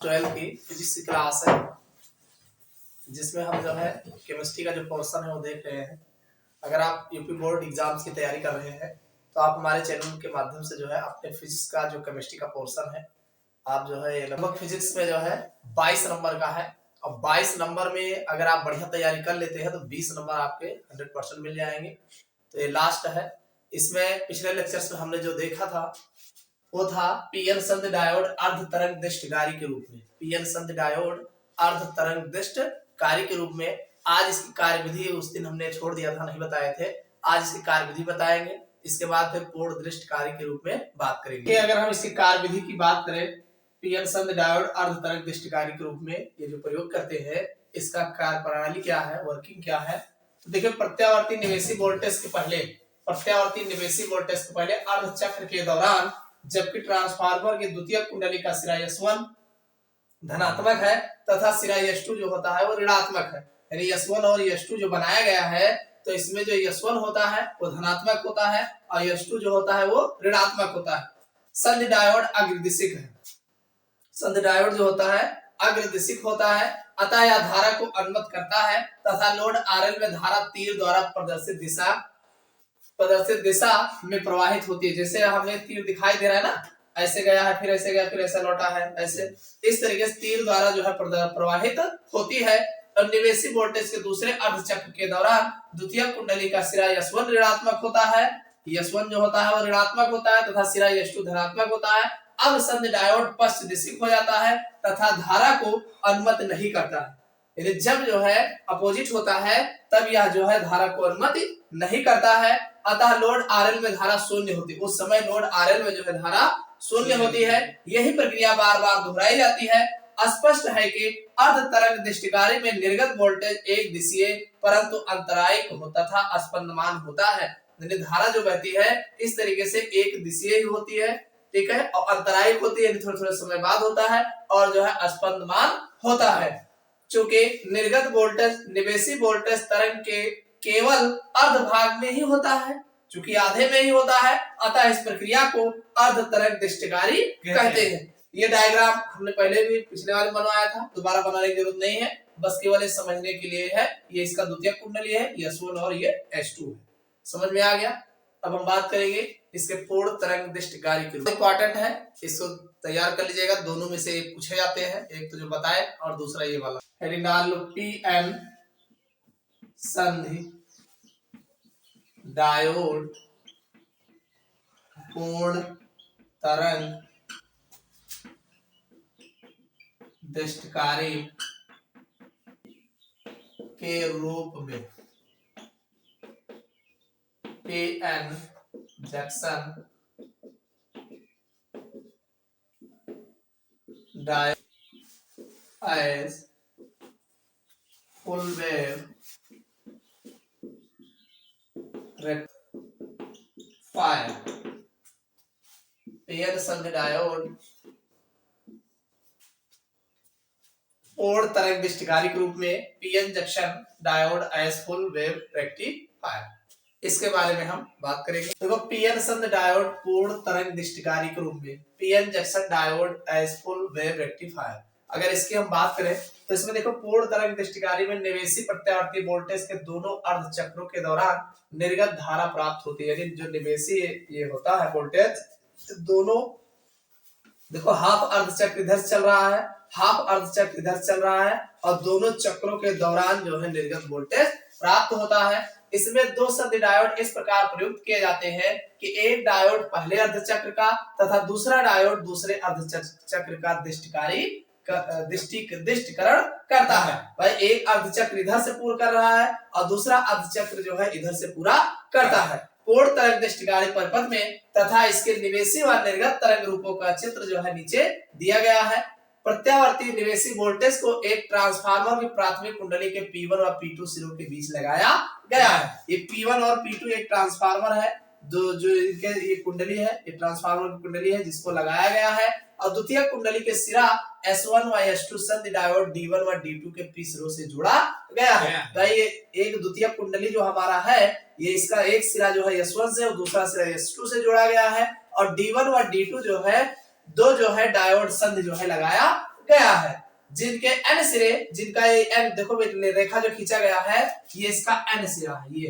12 की फिजिक्स की क्लास है जिसमें हम जो है केमिस्ट्री का जो पोर्शन है वो देख रहे हैं। अगर आप यूपी बोर्ड एग्जाम्स की तैयारी कर रहे हैं तो आप हमारे चैनल के माध्यम से जो है अपने फिजिक्स का जो केमिस्ट्री का पोर्शन है आप जो है लगभग फिजिक्स में जो है 22 नंबर का है और 22 नंबर में अगर आप बढ़िया तैयारी कर लेते हैं तो 20 नंबर आपके 100% मिल जाएंगे। तो ये लास्ट है। इसमें पिछले लेक्चर्स में हमने जो देखा था वो था पीएन संध डायोड अर्ध तरंग दृष्टकारी के रूप में। पीएन संध डायोड अर्ध तरंग दृष्टकारी के रूप में आज इसकी कार्यविधि उस दिन हमने छोड़ दिया था, नहीं बताए थे। आज इसकी कार्यविधि बताएंगे, इसके बाद फिर पूर्ण दृष्टकारी के रूप में बात करेंगे। अगर हम इसकी कार्यविधि की बात करें, पीएन संध डायोड अर्ध तरंग दृष्टकारी के रूप में ये जो प्रयोग करते हैं इसका कार्य प्रणाली क्या है, वर्किंग क्या है। तो देखिए, प्रत्यावर्ती निवेशी वोल्टेज के पहले अर्ध चक्र के दौरान जबकि ट्रांसफार्मर की द्वितीय कुंडली का सिरा S1 धनात्मक है तथा सिरा S2 जो होता है वो ऋणात्मक है। यानी S1 और S2 जो बनाया गया है तो इसमें जो S1 होता है वो धनात्मक होता है और S2 जो होता है वो ऋणात्मक होता है। संध डायोड अग्रदिशिक है। संध डायोड जो होता है अग्रदिशिक होता है, अतः यह धारा को अनुमत करता है तथा लोड RL में धारा तीर द्वारा प्रदर्शित दिशा में प्रवाहित होती है। जैसे हमें तीर दिखाई दे रहा है ना, ऐसे गया है फिर ऐसे गया फिर ऐसा लौटा है, ऐसे इस तरीके से तीर द्वारा जो है प्रवाहित होती है। और निवेशी वोल्टेज के दूसरे अर्ध चक्र के दौरान द्वितीय कुंडली का सिरा S1 ऋणात्मक होता है, S1 जो होता है वो ऋणात्मक होता है तथा सिरा S2 धनात्मक होता है। अब संध डायोड पश्च दिशिक हो जाता है तथा धारा को अनुमत नहीं करता है। यानी जब जो है अपोजिट होता है तब यह जो है धारा को अनुमति नहीं करता है, अतः लोड RL में धारा शून्य होती है। उस समय लोड RL में जो है धारा शून्य होती है। यही प्रक्रिया बार बार दोहराई जाती है। स्पष्ट है कि अर्ध तरंग दृष्टिकारी में निर्गत वोल्टेज एक दिशीय परंतु अंतरायिक तथा स्पंदमान होता है। यानी धारा जो बहती है इस तरीके से एक दिशीय ही होती है, ठीक है, और अंतरायिक होती है, थोड़े थोड़े समय बाद होता है और जो है स्पंदमान होता है। चूंकि निर्गत वोल्टेज निवेशी वोल्टेज तरंग के केवल अर्ध भाग में ही होता है, चूंकि आधे में ही होता है, अतः इस प्रक्रिया को अर्ध तरंग दृष्टिकारी कहते हैं। ये डायग्राम हमने पहले भी पिछले वाले बनवाया था, दोबारा बनाने की जरूरत नहीं है, बस केवल इस समझने के लिए है। ये इसका द्वितीय कुंडली है S1 और ये S2 है। समझ में आ गया। अब हम बात करेंगे इसके पूर्ण तरंग दृष्टिकारी के रूप में। इंपॉर्टेंट है, इसको तैयार कर लीजिएगा। दोनों में से एक पूछे जाते हैं, एक तो जो बताए और दूसरा ये वाला। पीएन संधि डायोड पूर्ण तरंग दृष्टिकारी के रूप में PN junction diode as full wave rectifier. PN संध डायोड पूर्ण तरंग दृष्टिकारी के रूप में PN junction diode as full wave rectifier, इसके बारे में हम बात करेंगे। देखो, पीएन संध डायोड पूर्ण तरंग दृष्टिकारी के रूप में PN junction diode as full wave rectifier, अगर इसकी हम बात करें तो इसमें देखो पूर्ण तरंग दृष्टिकारी में निवेशी प्रत्यावर्ती वोल्टेज के दोनों अर्ध चक्रों के दौरान निर्गत धारा प्राप्त होती है। यानी जो निवेशी ये होता है वोल्टेज, दोनों देखो हाफ अर्ध चक्र इधर चल रहा है, हाफ अर्ध चक्र इधर चल रहा है और दोनों चक्रों के दौरान जो है निर्गत वोल्टेज प्राप्त होता है। इसमें दो संधि डायोड इस प्रकार प्रयुक्त किए जाते हैं कि एक डायोड पहले अर्ध चक्र का तथा दूसरा डायोड दूसरे अर्ध चक्र का दृष्टिकरण करता है। भाई एक अर्ध चक्र इधर से पूरा कर रहा है और दूसरा अर्ध चक्र जो है इधर से पूरा करता है। पूर्ण तरंग दृष्टिकारी परिपथ में तथा इसके निवेशी व निर्गत तरंग रूपों का चित्र जो है नीचे दिया गया है। प्रत्यावर्ती निवेशी वोल्टेज को एक ट्रांसफार्मर की प्राथमिक कुंडली के P1 और P2 सिरों के बीच लगाया गया है। ये P1 और P2 एक ट्रांसफार्मर है, जो इनके ये कुंडली है, ये ट्रांसफार्मर की कुंडली है जिसको लगाया गया है। और द्वितीय कुंडली के सिरा S1 व S2 संधि डायोड D1 व D2 के P सिरों से जुड़ा गया है। तो ये एक द्वितीय कुंडली जो हमारा है, ये इसका एक सिरा जो है S1 से और दूसरा सिरा S2 से जोड़ा गया है और D1 व D2 जो है दो जो है डायोड संधि जो है लगाया गया है। जिनके एन सिरे, जिनका ये एन देखो रेखा जो खींचा गया है ये इसका एन सिरा है,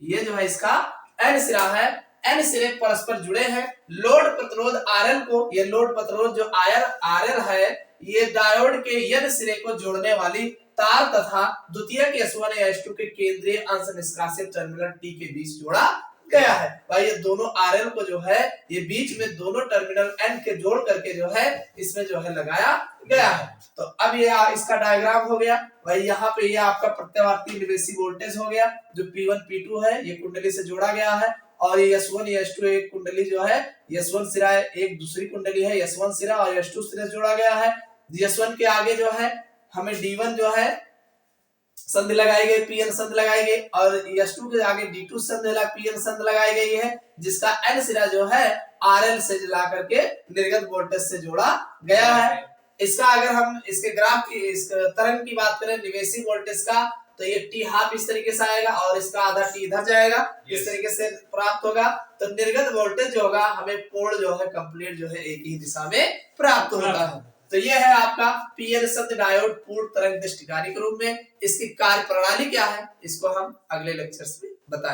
ये जो है इसका एन सिरा है। एन सिरे परस्पर जुड़े हैं। लोड प्रतिरोध आरएल को, ये लोड प्रतिरोध जो आरएल है ये डायोड के एन सिरे को जोड़ने वाली तार तथा द्वितीयक S1 या S2 के केंद्रीय अंश निष्कासित टर्मिनल T के बीच जोड़ा गया है। भाई ये दोनों RL को जो है ये बीच में दोनों टर्मिनल N के जोड़ करके जो है इसमें जो है लगाया गया है। तो अब ये इसका डायग्राम हो गया। भाई यहाँ पे ये आपका प्रत्यावर्ती निवेशी वोल्टेज हो गया जो P1 P2 है, ये कुंडली से जोड़ा गया है। और ये S1 S2 एक कुंडली जो है S1 सिरा है, एक दूसरी कुंडली है S1 सिरा और S2 सिरा जोड़ा गया है। S1 के आगे जो है हमें D1 जो है संधि लगाई गई, Pn संधि लगाई गई और S2 के आगे D2 संधि Pn संधि लगाई गई है, जिसका N सिरा जो है RL से ला करके निर्गत वोल्टेज से जोड़ा गया है। इसका अगर हम इसके ग्राफ की, इस तरंग की बात करें निवेशी वोल्टेज का, तो ये T हाफ इस तरीके से आएगा और इसका आधा T इधर जाएगा, इस तरीके से प्राप्त होगा। तो निर्गत वोल्टेज जो होगा हमें पूर्ण जो है कंप्लीट जो है एक ही दिशा में प्राप्त होता है। तो ये है आपका पीएन संधि डायोड पूर्ण तरंग दृष्टिकारी के रूप में। इसकी कार्य प्रणाली क्या है इसको हम अगले लेक्चर्स में बताएंगे।